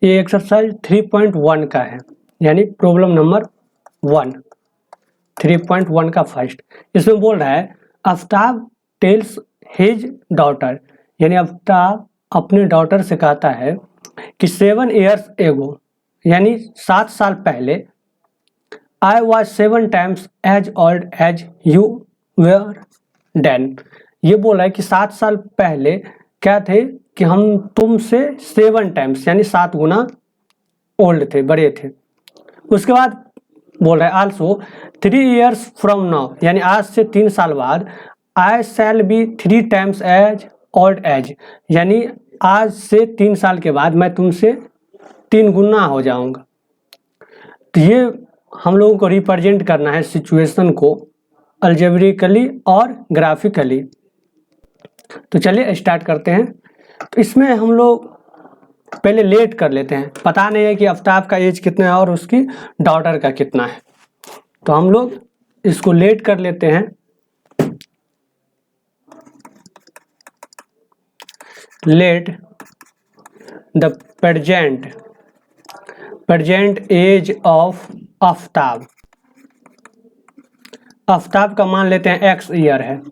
ये एक्सरसाइज 3.1 का है, यानी प्रॉब्लम नंबर 1 3.1 का फर्स्ट। इसमें बोल रहा है आफ्ताब टेल्स हिज डॉटर, यानी आफ्ताब अपने डॉटर से कहता है कि 7 years एगो, यानी 7 साल पहले, I was 7 times as old as you were then। ये बोला है कि 7 साल पहले क्या थे कि हम तुमसे 7 times यानी 7 गुना ओल्ड थे, बड़े थे। उसके बाद बोल रहा है आल्सो 3 years from now, यानी आज से 3 साल बाद, I shall be 3 times as old as, यानी आज से 3 साल के बाद मैं तुमसे 3 गुना हो जाऊंगा। तो ये हम लोगों को रिप्रेजेंट करना है सिचुएशन को अलजेब्रिकली और ग्राफिकली। तो चलिए स्टार्ट करते हैं। तो इसमें हम लोग पहले लेट कर लेते हैं, पता नहीं है कि आफ्ताब का एज कितना है और उसकी डॉटर का कितना है, तो हम लोग इसको लेट कर लेते हैं। Let the present age of Aftab. Aftab का मान लेते हैं x ईयर है,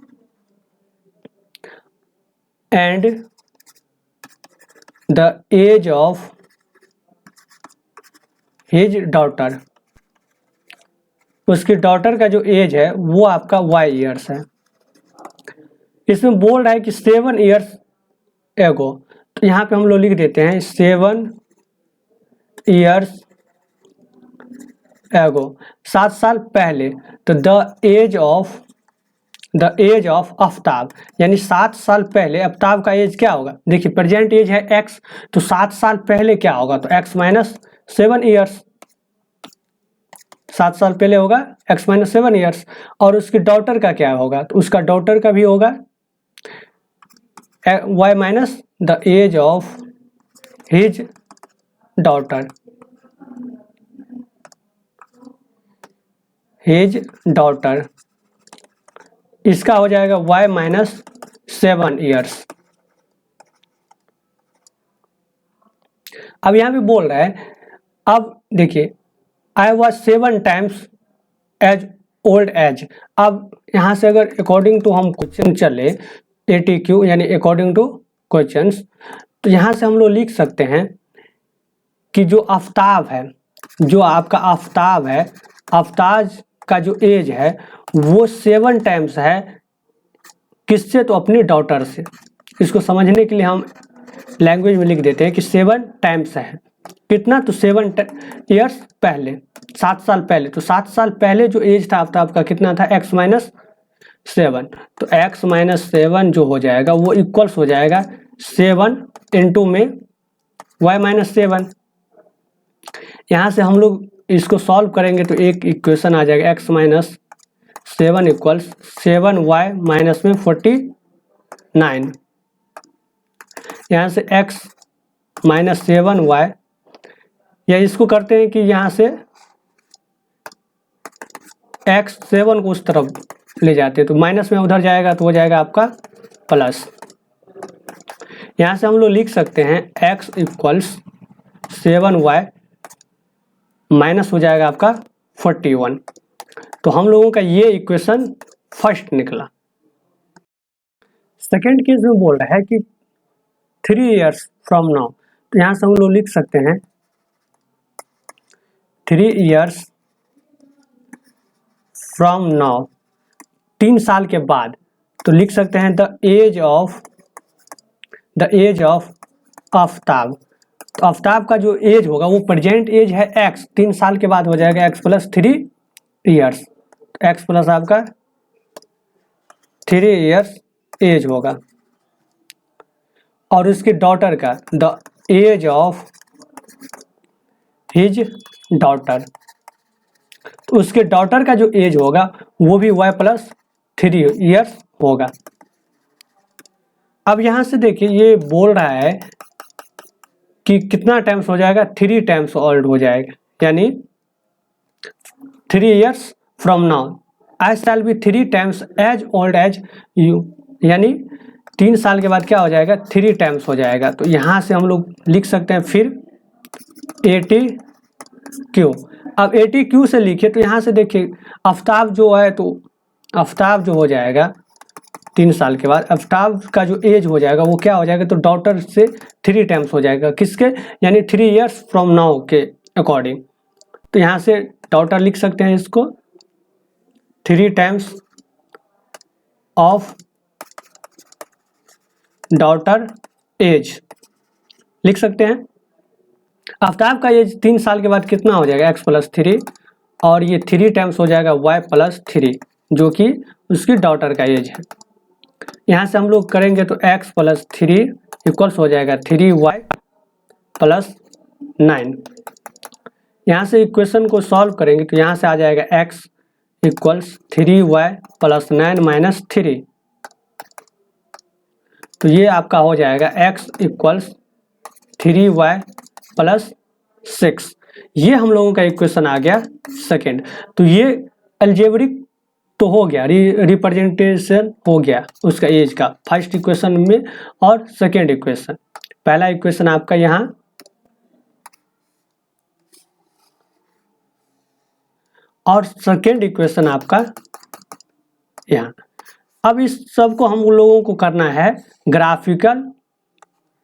and the age of his daughter, उसकी डॉटर का जो एज है वो आपका y ईयर्स है। इसमें बोल रहा है कि 7 years एगो, तो यहाँ पे हम लोग लिख देते हैं 7 years एगो, 7 साल पहले। तो द एज ऑफ आफ्ताब, यानी 7 साल पहले आफ्ताब का एज क्या होगा। देखिए प्रेजेंट एज है x, तो 7 साल पहले क्या होगा, तो x माइनस 7 ईयर्स, 7 साल पहले होगा x माइनस 7 ईयर्स। और उसकी डॉटर का क्या होगा, तो उसका डॉटर का भी होगा y minus the age of his daughter, his daughter, इसका हो जाएगा y माइनस 7 ईयर्स। अब यहाँ पे बोल रहा है, अब देखिए I was 7 times as old as. अब यहाँ से अगर अकॉर्डिंग टू हम क्वेश्चन चले ATQ, यानी अकॉर्डिंग टू क्वेश्चंस, तो यहाँ से हम लोग लिख सकते हैं कि जो आफ्ताब है, जो आपका आफ्ताब है, आफ्ताब का जो एज है वो 7 times है, किससे, तो अपनी डॉटर से। इसको समझने के लिए हम लैंग्वेज में लिख देते हैं कि 7 times है कितना, तो 7 years पहले, 7 साल पहले। तो 7 साल पहले जो एज था आफ्ताब का कितना था, x माइनस 7। तो x माइनस 7 जो हो जाएगा वो इक्वल्स हो जाएगा 7 इंटू में y माइनस 7। यहाँ से हम लोग इसको सॉल्व करेंगे तो एक इक्वेशन आ जाएगा x minus 7 equals 7y minus में 49। यहाँ से x माइनस 7y, या इसको करते हैं कि यहाँ से x 7 को उस तरफ ले जाते हैं, तो माइनस में उधर जाएगा तो हो जाएगा आपका प्लस। यहाँ से हम लोग लिख सकते हैं x इक्वल्स 7y माइनस हो जाएगा आपका 41। तो हम लोगों का ये इक्वेशन फर्स्ट निकला। सेकेंड केस में बोल रहा है कि 3 years फ्रॉम नाउ, तो यहाँ से हम लोग लिख सकते हैं 3 years फ्रॉम नाउ, 3 साल के बाद। तो लिख सकते हैं द एज ऑफ आफ्ताब। तो आफ्ताब का जो एज होगा वो प्रेजेंट एज है x, 3 साल के बाद हो जाएगा x plus 3 years, x plus आपका 3 years एज होगा। और उसकी डॉटर का the age of his daughter, तो उसके डॉटर का जो एज होगा वो भी y प्लस 3 years होगा। अब यहाँ से देखिए ये बोल रहा है कि कितना टाइम्स हो जाएगा, 3 times ओल्ड हो जाएगा, यानी 3 years from now I shall be 3 times as old as you, यानी 3 साल के बाद क्या हो जाएगा, 3 times हो जाएगा। तो यहाँ से हम लोग लिख सकते हैं फिर ATQ। अब ATQ से लिखिए तो यहाँ से देखिए आफ्ताब जो है, तो आफ्ताब जो हो जाएगा 3 साल के बाद, आफ्ताब का जो एज हो जाएगा वो क्या हो जाएगा, तो डॉटर से 3 टाइम्स हो जाएगा, किसके, यानी 3 years फ्रॉम नाउ के अकॉर्डिंग। तो यहाँ से डॉटर लिख सकते हैं इसको 3 टाइम्स ऑफ डॉटर एज लिख सकते हैं। आफ्ताब का एज 3 साल के बाद कितना हो जाएगा, x + 3, और ये 3 टाइम्स हो जाएगा y + 3, जो कि उसकी डॉटर का एज है। यहाँ से हम लोग करेंगे तो x + 3 इक्वल्स हो जाएगा 3y + 9। यहाँ से इक्वेशन को सॉल्व करेंगे तो यहाँ से आ जाएगा x = 3y + 9 - 3। तो ये आपका हो जाएगा x = 3y + 6। ये हम लोगों का इक्वेशन आ गया सेकेंड। तो ये अलजेब्रिक तो हो गया, रिप्रेजेंटेशन हो गया उसका एज का फर्स्ट इक्वेशन में और सेकेंड इक्वेशन। पहला इक्वेशन आपका यहाँ और सेकेंड इक्वेशन आपका यहाँ। अब इस सब को हम लोगों को करना है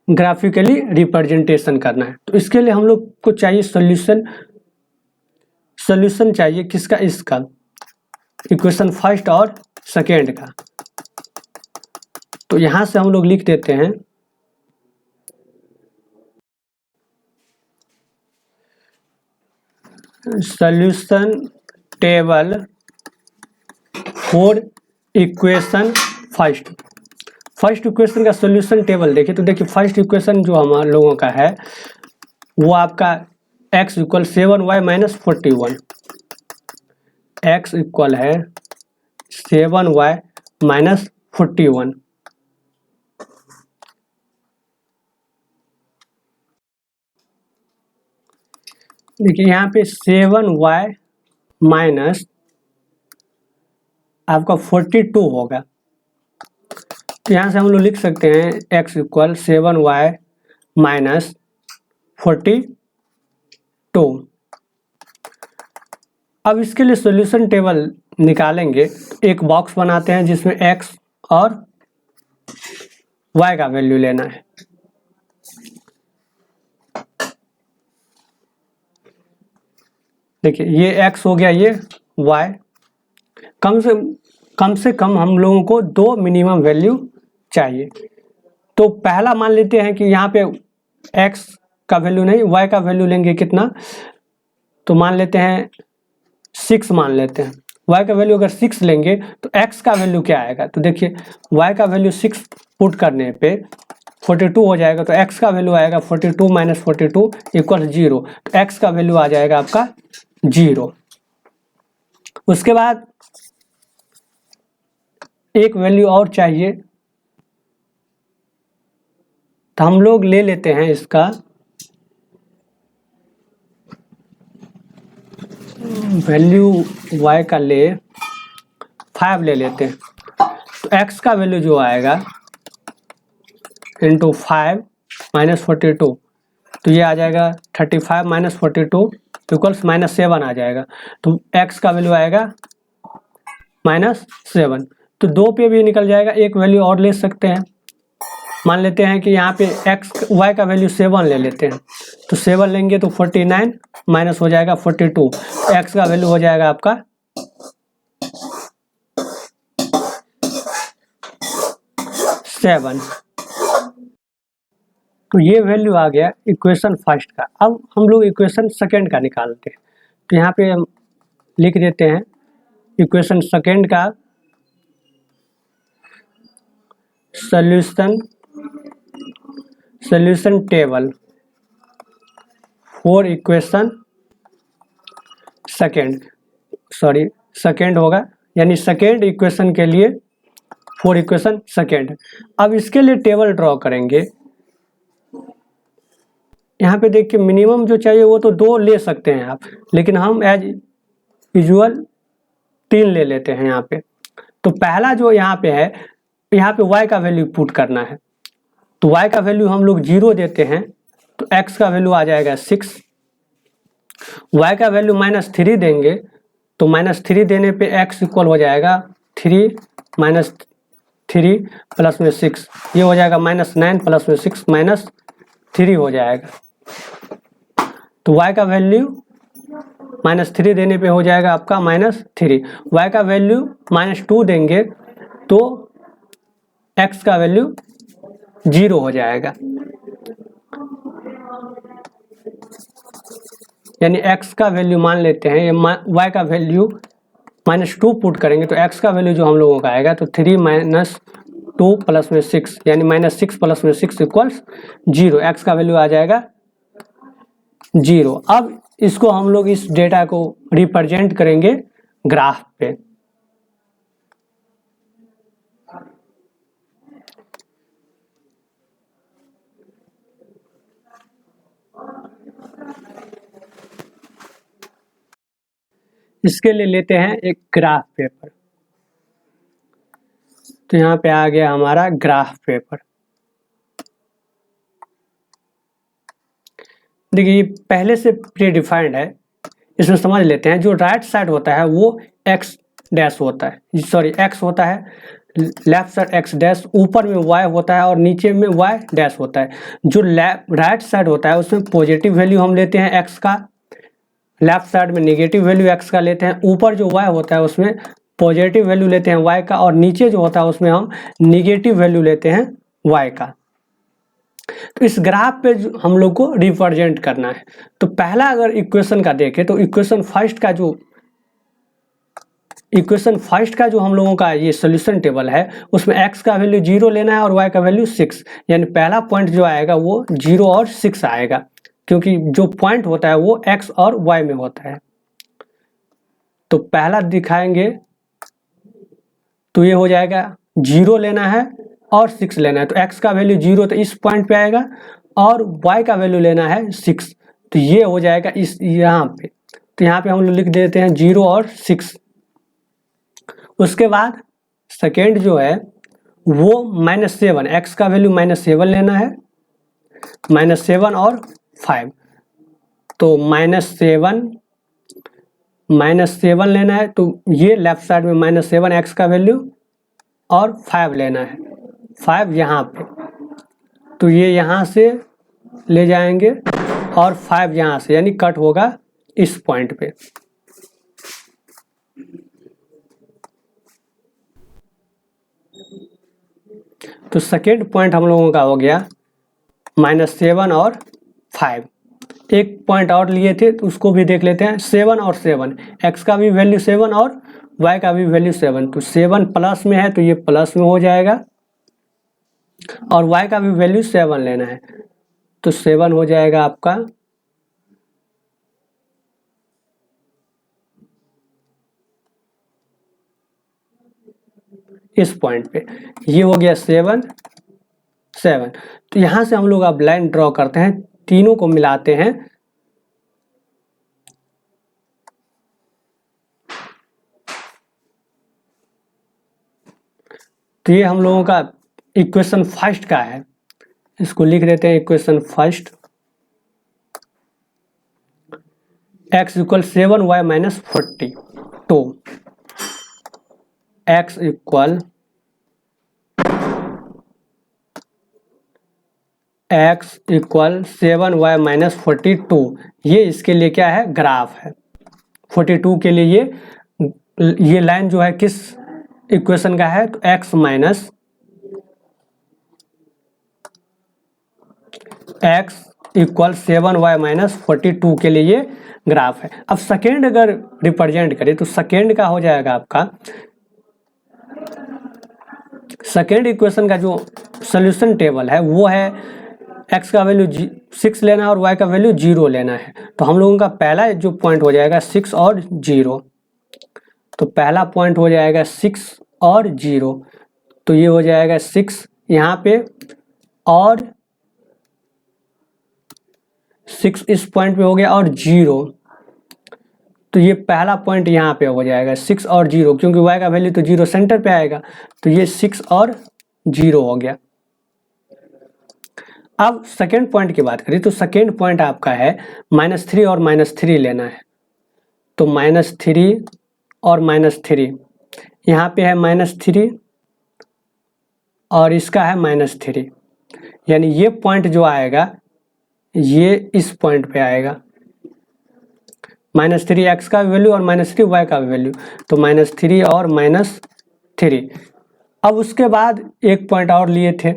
ग्राफिकली रिप्रेजेंटेशन करना है। तो इसके लिए हम लोग को चाहिए सॉल्यूशन चाहिए किसका, इसका इक्वेशन फर्स्ट और सेकेंड का। तो यहाँ से हम लोग लिख देते हैं solution table for equation first equation का सॉल्यूशन टेबल देखिए। तो देखिए फर्स्ट इक्वेशन जो हम लोगों का है वो आपका x = 7y - 41, x = है 7y - 41। देखिए यहाँ पे 7y माइनस आपका 42 होगा। तो यहाँ से हम लोग लिख सकते हैं x = 7y - 42। अब इसके लिए सॉल्यूशन टेबल निकालेंगे। एक बॉक्स बनाते हैं जिसमें x और y का वैल्यू लेना है। देखिए ये x हो गया, ये y। कम से कम हम लोगों को 2 मिनिमम वैल्यू चाहिए। तो पहला मान लेते हैं कि यहाँ पे x का वैल्यू नहीं, y का वैल्यू लेंगे कितना, तो मान लेते हैं 6 मान लेते हैं। y का वैल्यू अगर 6 लेंगे तो x का वैल्यू क्या आएगा, तो देखिए y का वैल्यू 6 पुट करने पे 42 हो जाएगा। तो x का वैल्यू आएगा 42 - 42 = 0। तो x का वैल्यू आ जाएगा आपका 0। उसके बाद एक वैल्यू और चाहिए, तो हम लोग ले लेते हैं इसका वैल्यू y का 5 ले लेते हैं। तो x का वैल्यू जो आएगा × 5 - 42, तो ये आ जाएगा 35 - 42 = -7 आ जाएगा। तो x का वैल्यू आएगा -7। तो 2 पे भी निकल जाएगा। एक वैल्यू और ले सकते हैं, मान लेते हैं कि यहाँ पे y का वैल्यू 7 ले लेते हैं। तो 7 लेंगे तो 49 माइनस हो जाएगा 42, x का वैल्यू हो जाएगा आपका 7। तो ये वैल्यू आ गया इक्वेशन फर्स्ट का। अब हम लोग इक्वेशन सेकेंड का निकालते हैं। तो यहाँ पे हम लिख देते हैं इक्वेशन सेकेंड का solution table for equation second होगा, यानी सेकेंड इक्वेशन के लिए फॉर इक्वेशन सेकेंड। अब इसके लिए टेबल ड्रॉ करेंगे। यहाँ पे देखिए मिनिमम जो चाहिए वो तो 2 ले सकते हैं आप, लेकिन हम एज यूजुअल 3 ले लेते हैं यहाँ पे। तो पहला जो यहाँ पे है, यहाँ पे y का वैल्यू पुट करना है। तो y का वैल्यू हम लोग 0 देते हैं, तो x का वैल्यू आ जाएगा 6 y का वैल्यू -3 देंगे तो -3 देने पे x इक्वल हो जाएगा 3 -3 प्लस में 6, ये हो जाएगा -9 प्लस में 6 -3 हो जाएगा। तो y का वैल्यू -3 देने पे हो जाएगा आपका -3, y का वैल्यू -2 देंगे तो x का वैल्यू 0 हो जाएगा, यानी x का वैल्यू मान लेते हैं, y का वैल्यू -2 पुट करेंगे तो x का वैल्यू जो हम लोगों का आएगा तो 3 - 2 प्लस में 6 यानी -6 प्लस में 6 इक्वल्स 0, x का वैल्यू आ जाएगा 0। अब इसको हम लोग इस डेटा को रिप्रेजेंट करेंगे ग्राफ पे। इसके लिए लेते हैं एक ग्राफ पेपर, तो यहाँ पे आ गया हमारा ग्राफ पेपर। देखिए ये पहले से प्री डिफाइंड है, इसमें समझ लेते हैं। जो राइट साइड होता है वो x डैश होता है, सॉरी x होता है, लेफ्ट साइड x डैश, ऊपर में y होता है और नीचे में y डैश होता है। जो राइट साइड होता है उसमें पॉजिटिव वैल्यू हम लेते हैं x का, लेफ्ट साइड में नेगेटिव वैल्यू x का लेते हैं, ऊपर जो y होता है उसमें पॉजिटिव वैल्यू लेते हैं y का, और नीचे जो होता है उसमें हम नेगेटिव वैल्यू लेते हैं y का। तो इस ग्राफ पे हम लोग को रिप्रेजेंट करना है। तो पहला अगर इक्वेशन का देखें तो इक्वेशन फर्स्ट का जो हम लोगों का ये सोल्यूशन टेबल है उसमें x का वैल्यू 0 लेना है और y का वैल्यू 6, यानी पहला पॉइंट जो आएगा वो 0 और 6 आएगा, क्योंकि जो पॉइंट होता है वो x और y में होता है। तो पहला दिखाएंगे तो ये हो जाएगा 0 लेना है और 6 लेना है, तो x का वैल्यू 0 तो इस पॉइंट पे आएगा और y का वैल्यू लेना है 6, तो ये हो जाएगा इस यहाँ पे। तो यहाँ पे हम लोग लिख देते हैं 0 और 6। उसके बाद सेकेंड जो है वो -7, x का वैल्यू -7 लेना है, -7 और 5, तो -7 लेना है, तो ये लेफ्ट साइड में -7 x का वैल्यू और 5 लेना है, 5 यहाँ पे, तो ये यहाँ से ले जाएंगे और 5 यहाँ से, यानी कट होगा इस पॉइंट पे। तो सेकेंड पॉइंट हम लोगों का हो गया -7 और 5। एक पॉइंट और लिए थे तो उसको भी देख लेते हैं, 7 और 7, x का भी वैल्यू 7 और y का भी वैल्यू 7, तो 7 प्लस में है तो ये प्लस में हो जाएगा और y का भी वैल्यू 7 लेना है, तो 7 हो जाएगा आपका इस पॉइंट पे, ये हो गया 7 7। तो यहां से हम लोग अब लाइन ड्रॉ करते हैं, तीनों को मिलाते हैं, तो ये हम लोगों का इक्वेशन फर्स्ट का है, इसको लिख देते हैं equation first, x equal 7y - 40, तो x equal x equal 7y - 42, ये इसके लिए क्या है, ग्राफ है। 42 के लिए ये लाइन जो है किस इक्वेशन का है, तो x इक्वल 7y - 42 के लिए ये ग्राफ है। अब सेकेंड अगर रिप्रेजेंट करें तो सेकेंड का हो जाएगा आपका, सेकेंड इक्वेशन का जो सोल्यूशन टेबल है वो है x का वैल्यू 6 लेना है और y का वैल्यू 0 लेना है। तो हम लोगों का पहला जो पॉइंट हो जाएगा 6 और 0, तो पहला पॉइंट हो जाएगा 6 और 0, तो ये हो जाएगा 6 यहाँ पे और 6 इस पॉइंट पे हो गया और 0, तो ये पहला पॉइंट यहाँ पे हो जाएगा 6 और 0, क्योंकि y का वैल्यू तो 0 सेंटर पे आएगा, तो ये 6 और 0 हो गया। अब सेकेंड पॉइंट की बात करें तो सेकेंड पॉइंट आपका है -3 और -3 लेना है। तो -3 और -3, यहाँ पे है -3 और इसका है -3, यानी ये पॉइंट जो आएगा ये इस पॉइंट पे आएगा। -3 x का वैल्यू और -3 y का वैल्यू, तो -3 और -3। अब उसके बाद एक पॉइंट और लिए थे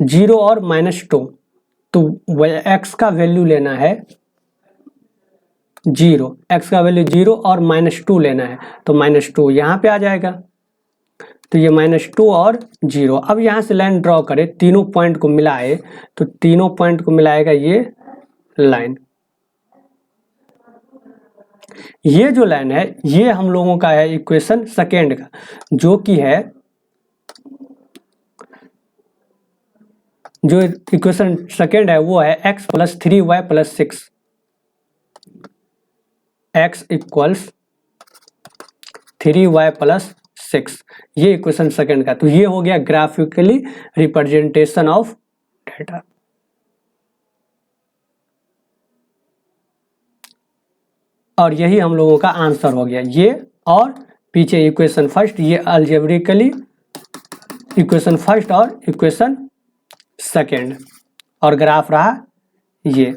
0 और -2, तो x का वैल्यू लेना है 0, x का वैल्यू 0 और -2 लेना है, तो -2 यहाँ पे आ जाएगा। तो ये -2 और 0। अब यहाँ से लाइन ड्रॉ करें, तीनों पॉइंट को मिलाए, तो तीनों पॉइंट को मिलाएगा ये लाइन। ये जो लाइन है ये हम लोगों का है इक्वेशन सेकेंड का, जो कि है जो इक्वेशन सेकेंड है वो है x + 3y + 6, x = 3y + 6, ये इक्वेशन सेकेंड का। तो ये हो गया ग्राफिकली रिप्रेजेंटेशन ऑफ डेटा। और यही हम लोगों का आंसर हो गया, ये और पीछे इक्वेशन फर्स्ट, ये अलजेब्रिकली इक्वेशन फर्स्ट और इक्वेशन सेकेंड, और ग्राफ रहा ये।